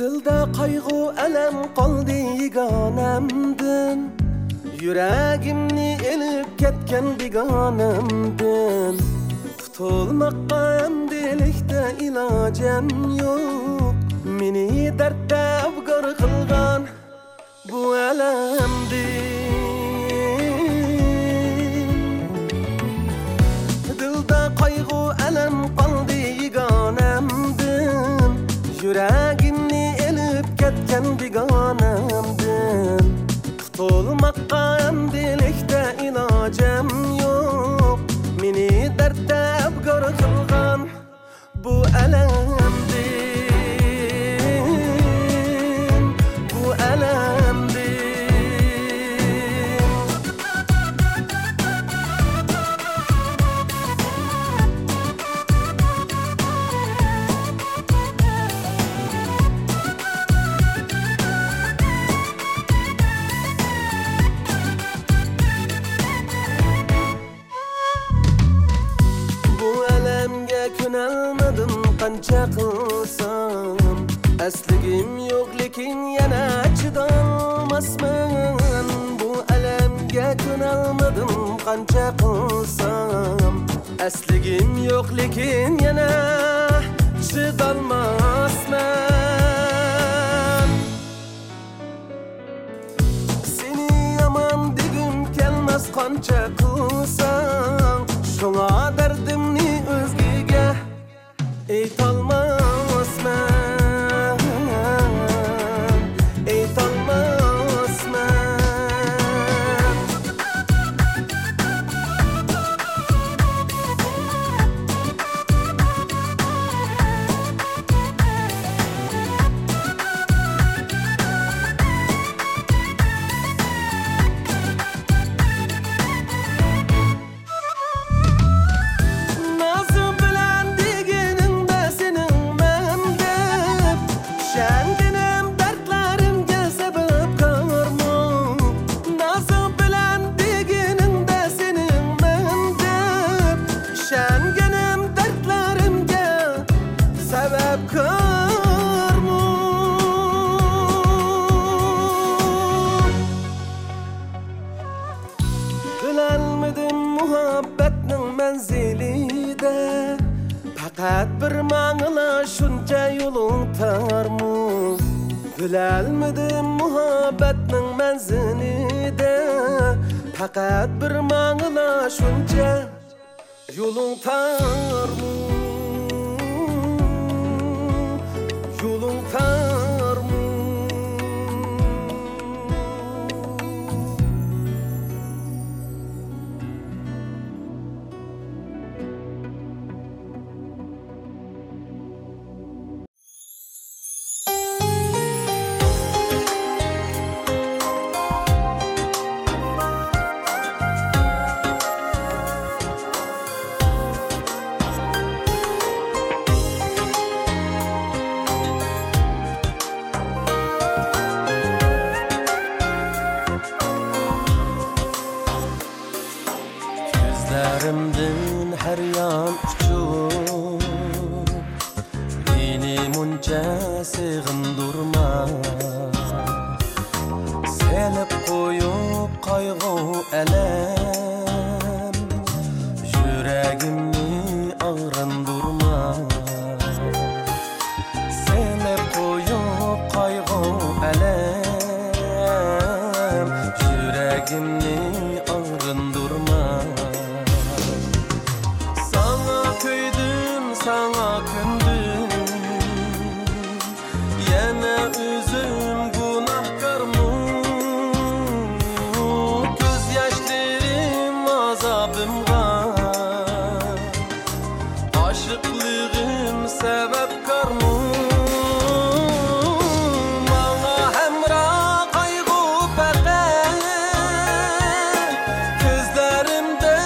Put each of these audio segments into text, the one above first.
Dilda qayg'u alam qoldi yegonamdin, yuragimni elib ketgan begonamdin. Qutulmoqqa endilikda ilojim yo'q, meni dardda abgor qilgan bu alamdin. Dilda qayg'u alam qoldi yegonamdin, yuragimni elib ketgan begonamdin. Qutulmoqqa endilikda ilojim yo'q, meni dardda abgor qilgan bu alamdin, bu alamdin. Könelmedim qancha qilsam, asligim yo'q lekin yana chidolmasman. Bu alamga könelmedim qancha qilsam, asligim yo'q lekin yana chidolmasman. Seni yomon degim kelmas qancha qilsam, shunga dardimni o'zgaga aytolmasman, aytolmasman. Nazım bilen degeningde senin memdep, şengenim dertlerimge sebepkarmı. Nazım bilen degeningde senin memdep, şengenim dertlerimge sebepkarmı. Bilalmedim muhabbetning menzilide, faqat bir mangla shuncha yo'ling tarmı. Bilalmedim muhabbetning menzilide, faqat bir mangla shuncha yo'ling tarmı, yo'ling tarmı. Gözlerimden her yan uçup, beni muncha sig'indurma. Selip koyup qayg'u alam, yuragimni ag'rindurma. Selip koyup qayg'u alam, yuragimni ag'rindurma. Sana köydüm, sana kündüm, yana üzüm günahkarmı. Göz yaşlarım azabımga, aşıklığım sebepkarmı. Bana hemrah kaygı peker, gözlerimde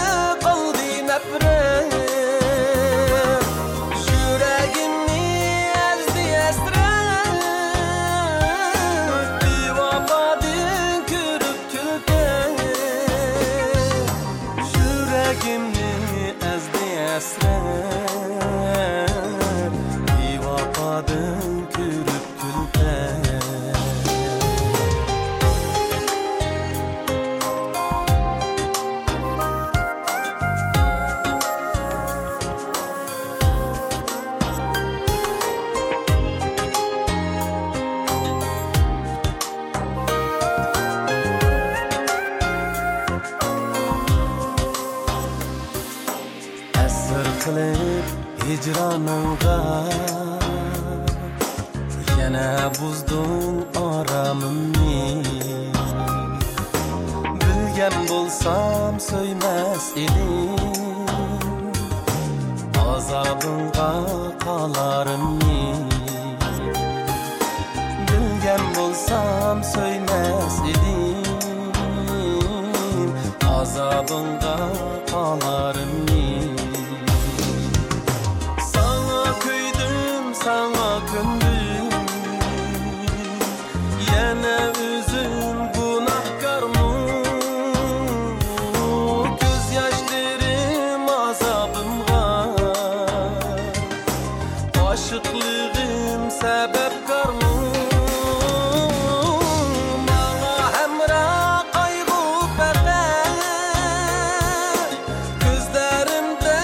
kaldı nefret. Yüreğimni ezdi esret, bir vafadın kürüp külken. Yüreğimni ezdi esret, bir vafadın kürüp külken. asır qilib hicranınga yana buzdun aramımni bilgen bolsam söylemez edim azabınga qalarımni bilgen bolsam söylemez edim azabınga qalarımni sana kıydım sana kündüm yana üzüm günahkarmı göz yaşlarım azabımga aşıklığım sebepkarmı bana hemra kaygı beter gözlerimde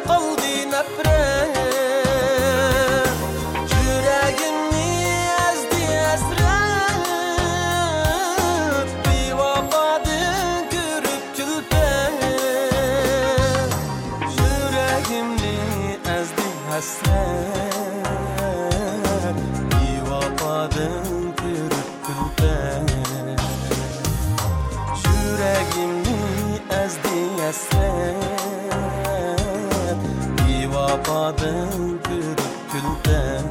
kaldı nefret yüreğimi ezdi esret bir vafadın görüp külpen yüreğimi ezdi hasret bir vafadın görüp külpen yüreğimi ezdi hasret bir vafadın görüp külpen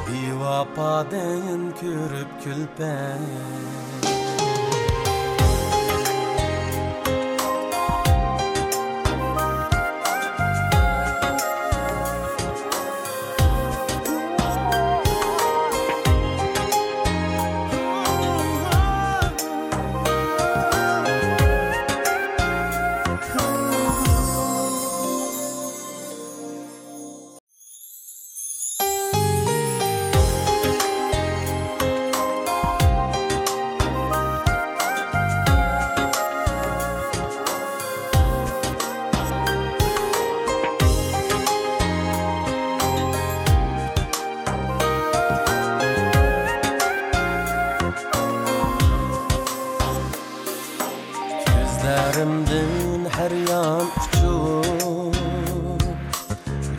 bir vafadın görüp külpen gözlerimden her yan uçup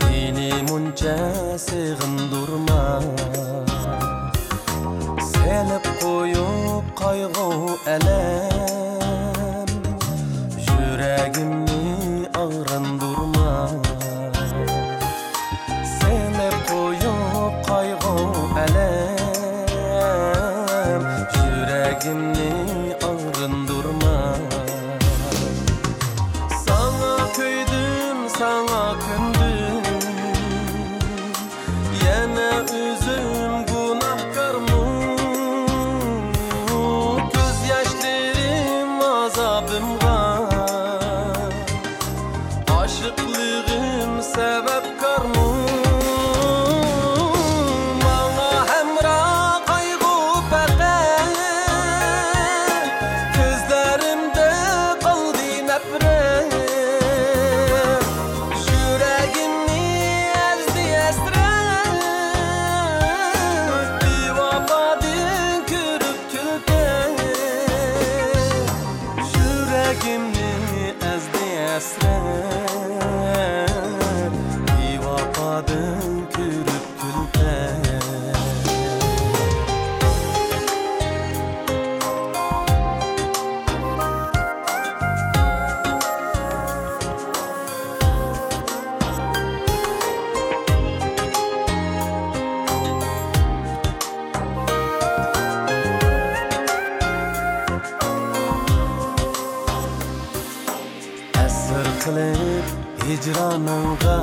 beni munca sığındırma selip koyup kaygı elem yüreğimi ağrındırma selip koyup kaygı elem yüreğimi ağrındırma sana kıydım sana kündüm yana üzüm günahkarmı göz yaşlarım azabımga aşıklığım sebepkarmı bana hemra kaygı beter gözlerimde kaldı nefret yüreğimi ezdi esret bir vafadın görüp külpen yüreğimi ezdi esret bir vafadın görüp külpen asır qilib hicranınga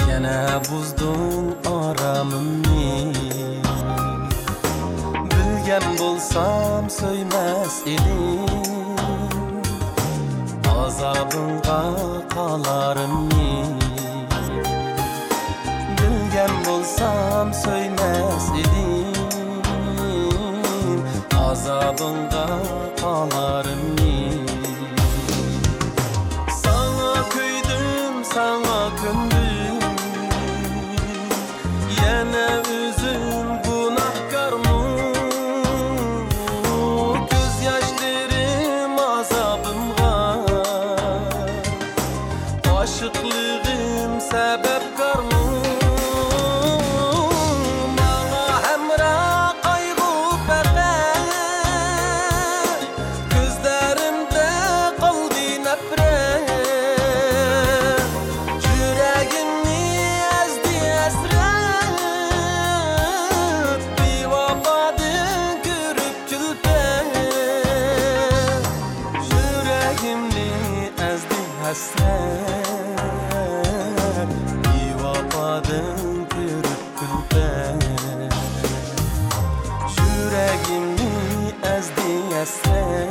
yana buzdun aramımni bilgen bolsam söylemez edim azabınga qalarımni bilgen bolsam söylemez edim azabınga qalarımni sana kıydım sana kündüm yana üzüm günahkarmı göz yaşlarım azabımga hasret Divapadın kürüp külpen Yüreğimi ezdi hasret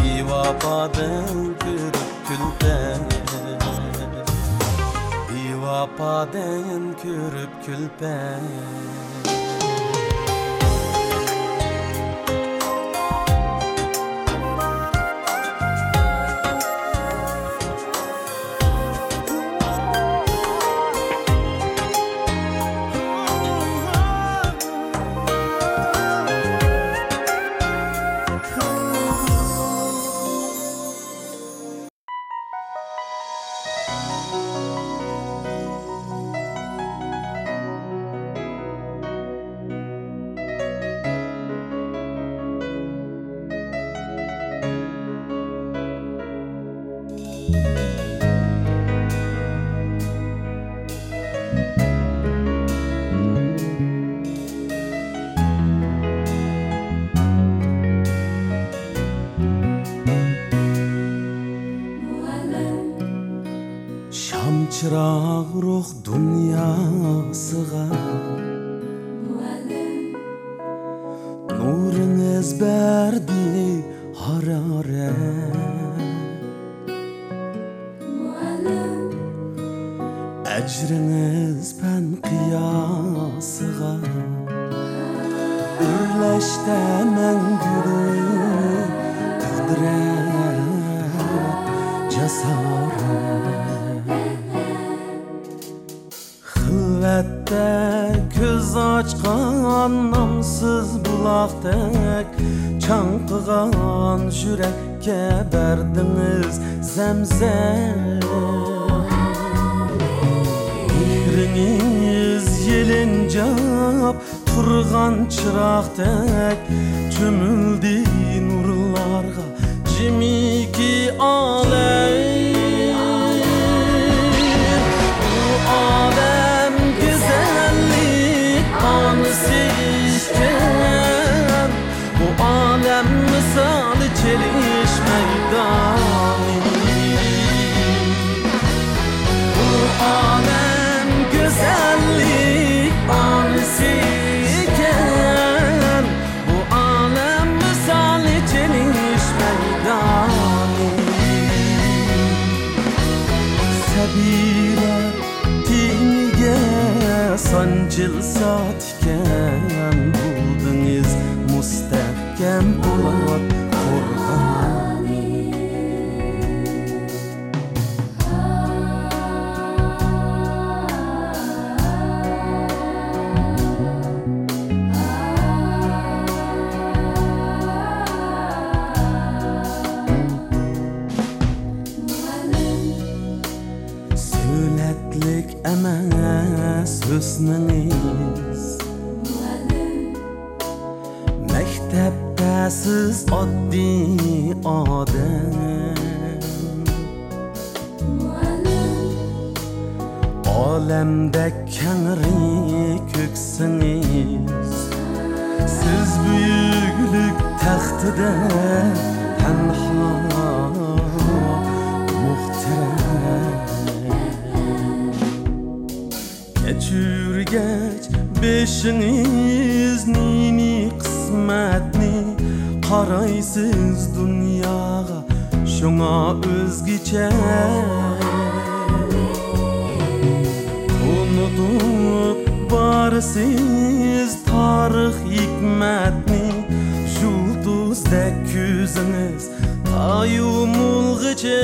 Divapadın kürüp külpen Divapadın kürüp külpen Çırak ruh dünyasıga Nurunuz berdi hararet Ecriniz ben kıyasıga Ürleşte mengülü kudret cesaret Hılvette köz açkan namsız bulaktek Çankıgan yürekке berdiniz zemzem Mihriniz yelincap turgan çıraktek Çömüldi nurlarga cimiki alem Bu alem güzellik anısı işken Bu alem misali çeliş meydanı Bu alem güzellik anısı işken Bu alem misali çeliş meydanı Sebiler diniye sancılsa tiken Buldunuz müstehkem bulat korganı Söyletlik emes hüsnünüz Mektepte siz addi adem Alemde kenri köksünüz Siz büyüklük tahtida tenha muhterem Geçürgeç beşiniz nini kısmetni Qaraysız dünyaga şuna özgüçe Unutup barsiz tarix hikmetni Julduzdek küzünüz tayumulgıçe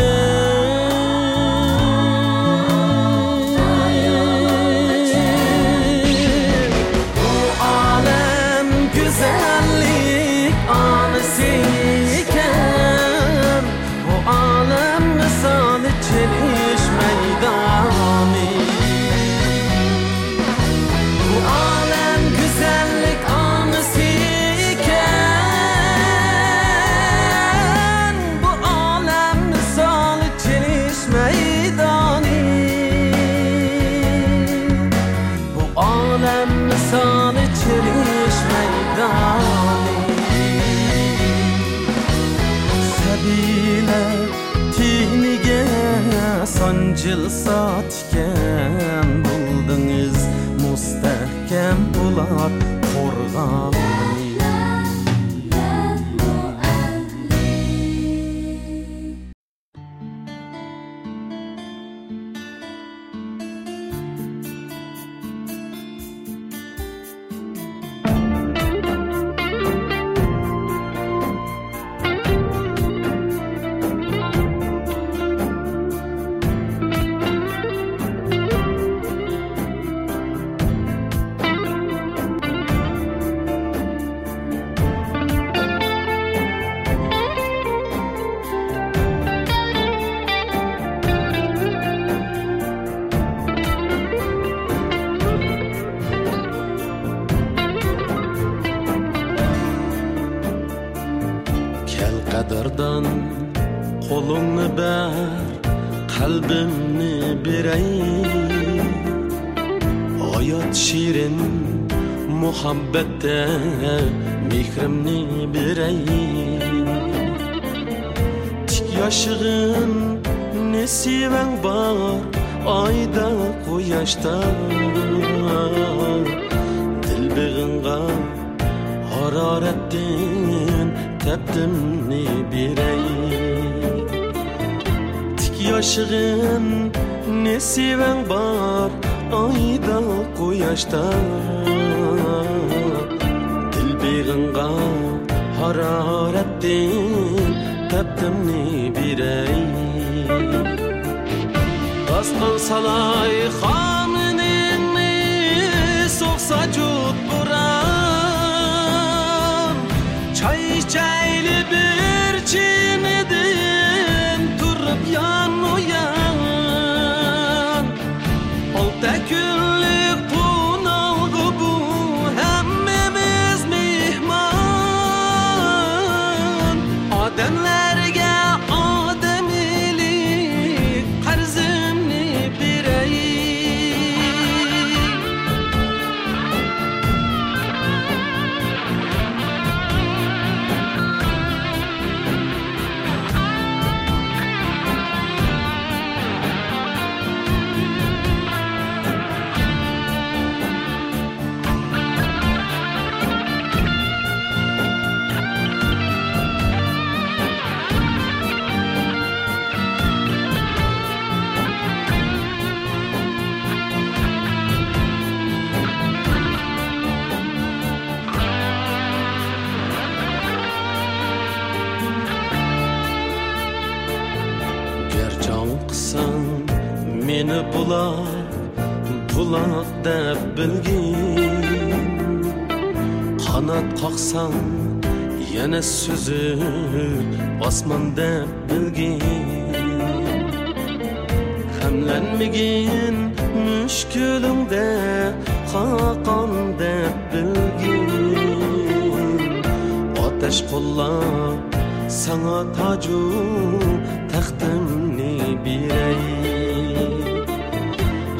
Güzellik anısı iken Bu alem misali çeliş meydanı Bu alem güzellik anısı iken Bu alem misali çeliş meydanı Bu alem misali çeliş meydanı Sebiler sancılsa tiken buldunuz mustahkem bulat korganı. Kaderdan kolunu ber, kalbimni birey. Hayat şirin, muhabbette mihrimni birey. Tik yaşığın nesiven var, ayda koyaşta. Dilbağınga hararettin teptimni birey. Tik yaşığın nesiven var, ayda koyaşta. Dilbağınga hararettin teptimni birey. Aslan salay xamınını soğsa cut buran. Çay içeyli bir çiğnedim, durup yan uyan. Olta günlük bunalgı bu, hemmimiz mihman. Ademlerge ademilik karzımni birey. Meni bulak deb bilgin. Qanat qaqsan yana süzüp osmon deb bilgin. Hamlanmagin müşkülümde qaqan deb bilgin. Ateş qo'llab sana tacu taxtimni birey.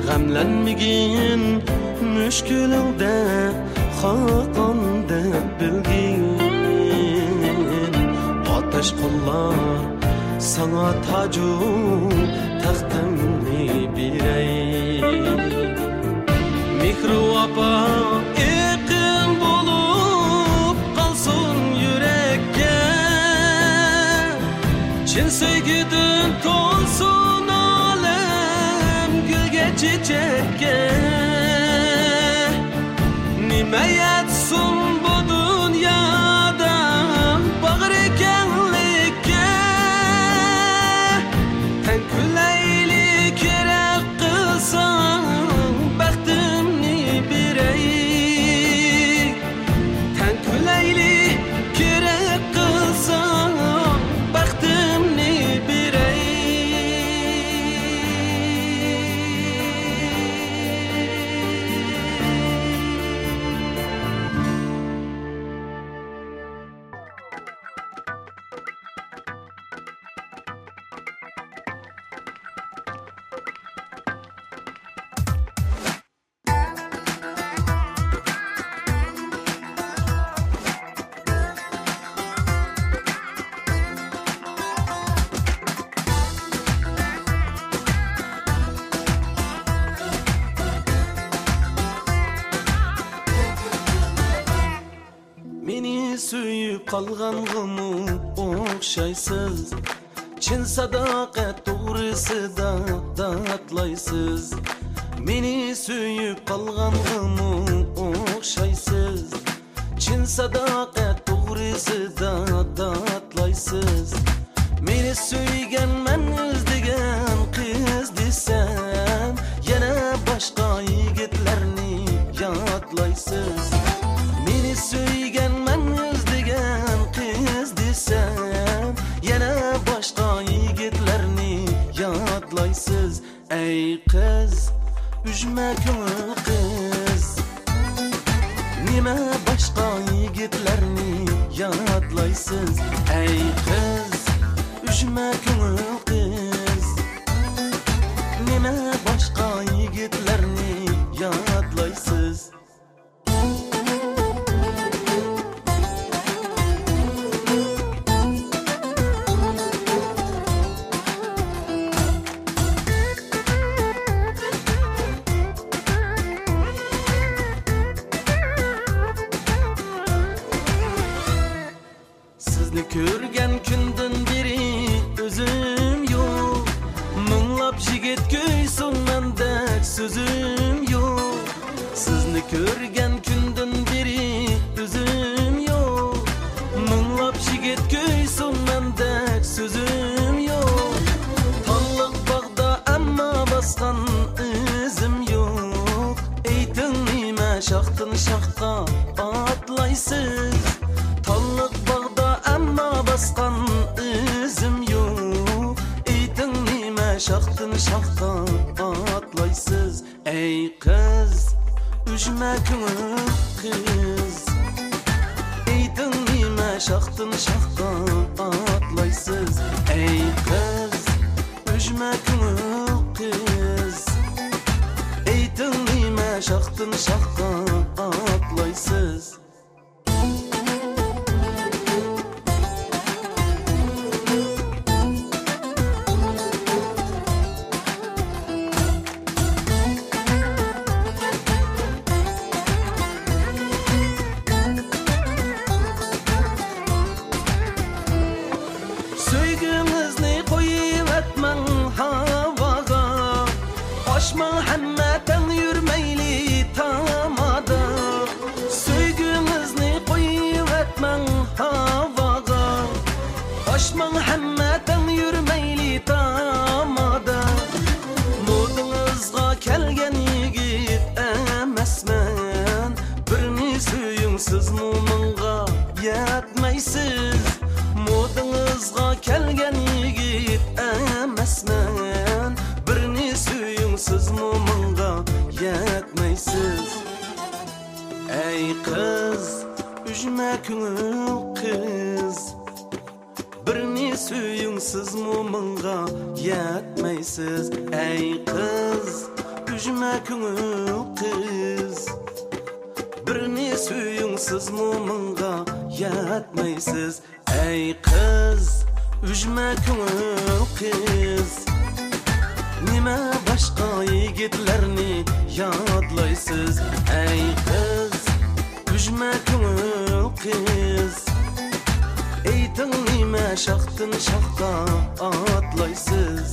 Gamlanmagin müşkülümde xaqan deb bilgin. Ateş qo'llab sana tacu taxtimni birey. Mihru apa iqim bulup qalsın yürekке. Çin sevgidin tolsun alem gülge çiçekке. Nime yetsin bu dünyada bağır ekenlikке. Tenküleyli kerek kılsan baxtimni birey. Tenküleyli kerek kılsan baxtimni birey. qalğanğımı oxşaysız Çin sadaqat doğrısıda datlaysız Meni söyüp qalğanğımı oxşaysız Çin sadaqat doğrısıda datlaysız Meni söygen men özlegen kız desem Yana başqa yigitlerni yadlaysız Meni söygen men özlegen kız desem Yana başqa yigitlerni yadlaysız Ey kız, üzme köngül kız Nima başqa yigitlerni yadlaysız Ey kız, üzme köngül kız Nima başqa yigitlerni yadlaysız Sizni ko'rgan kundan beri o'zim yo'q Minglab yigit ko'ysin mendek so'zim yo'q Sizni ko'rgan kundan beri o'zim yo'q Minglab yigit ko'ysin mendek so'zim yo'q Tanliq bog'da ammo bosgan izim yo'q Ayting nima shoxdan shoxqa otlaysiz Tanliq bog'da ammo bosgan izim yo'q Ayting nima shoxdan shoxqa otlaysiz Ey qiz, üzme ko'ngil qiz Ayting nima shoxdan shoxqa otlaysiz Ey qiz, üzme ko'ngil qiz Ayting nima shoxdan shoxqa otlaysiz Söygünüzni qo'yib atmang havoga Oshma hammadan yurmayli tamada Söygünüzni qo'yib atmang havoga Oshma hammadan yurmayli tamada Modingizga kelgan yigit emasman Birni so'ying siz mo'minga yetmaysiz Modingizga kelgan yigit emasman Birni so'ying siz mo'minga yetmaysiz Ey qiz, üzme ko'ngil qiz Birni so'ying siz mo'minga yetmaysiz Ey qiz, üzme ko'ngil qiz Birni so'ying siz mo'minga yetmaysiz Ey qiz, üzme ko'ngil qiz Nima başqa yigitlarni yadlaysiz Ey qiz, üzme ko'ngil qiz Ayting nima shoxdan shoxqa otlaysiz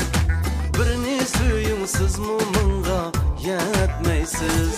Birni so'ying siz mo'minga yetmaysiz